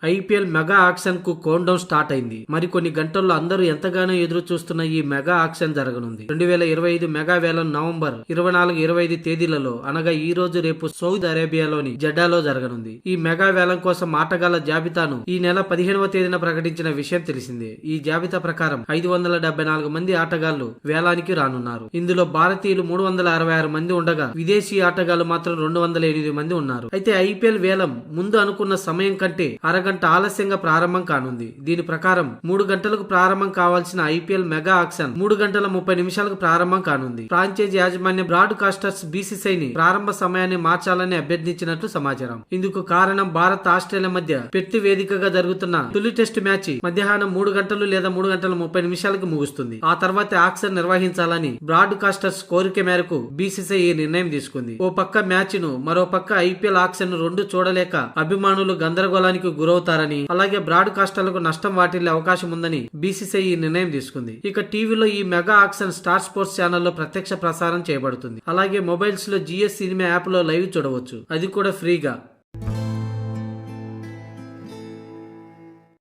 IPL mega auction కు count down start అయింది. మరికొన్ని గంటల్లో అందరూ ఎంతగానో ఎదురు చూస్తున్న ఈ మెగా ఆక్షన్ జరగనుంది. 2025 మెగా వేలం నవంబర్ 24-25 తేదీలలో అనగా ఈ రోజు రేపు సౌదీ అరేబియాలోని జెడ్డాలో జరగనుంది. ఈ మెగా వేలం కోసం ఆటగాళ్ల జాబితాను ఈ నెల 15వ తేదీన ప్రకటించిన విషయం తెలిసిందే. ఈ జాబితా ప్రకారం 574 మంది ఆటగాళ్లు వేలానికి రానున్నారు. ఇందులో భారతీయులు 366 మంది ఉండగా విదేశీ ఆటగాళ్లు మాత్రం 208 మంది ఉన్నారు. అయితే ఐపీఎల్ వేలం ముందు అనుకున్న సమయం కంటే అరగంట ఆలస్యంగా ప్రారంభం కానుంది. దీని ప్రకారం 3 గంటలకు ప్రారంభం కావాల్సిన ఐపీఎల్ మెగా ఆక్షన్ 3 గంటల 30 నిమిషాలకు ప్రారంభం కానుంది. ఫ్రాంచైజీ యాజమాన్యం బ్రాడ్కాస్టర్స్ బీసీసీఐని ప్రారంభ సమయాన్ని మార్చాలని అభ్యర్థించినట్లు సమాచారం. ఇందుకు కారణం భారత్ ఆస్ట్రేలియా మధ్య పెర్త్ వేదికగా జరుగుతున్న తొలి టెస్ట్ మ్యాచ్ మధ్యాహ్నం 3 గంటలు లేదా 3 గంటల 30 నిమిషాలకు ముగుస్తుంది. ఆ తర్వాత ఆక్షన్ నిర్వహించాలని బ్రాడ్కాస్టర్స్ కోరిక మేరకు బీసీసీఐ ఈ నిర్ణయం తీసుకుంది. ఓ పక్క మ్యాచ్ ను, మరో పక్క ఐపీఎల్ ఆక్షన్ రెండు చూడలేక అభిమానులు గందరగోళానికి గురవుతారని, అలాగే బ్రాడ్కాస్టర్లకు నష్టం వాటిల్లే అవకాశం ఉందని బీసీసీఐ ఈ నిర్ణయం తీసుకుంది. ఇక టీవీలో ఈ మెగా ఆక్షన్ స్టార్ స్పోర్ట్స్ ఛానల్లో ప్రత్యక్ష ప్రసారం చేయబడుతుంది. అలాగే మొబైల్స్ లో జిఎస్ సినిమా యాప్ లో లైవ్ చూడవచ్చు, అది కూడా ఫ్రీగా.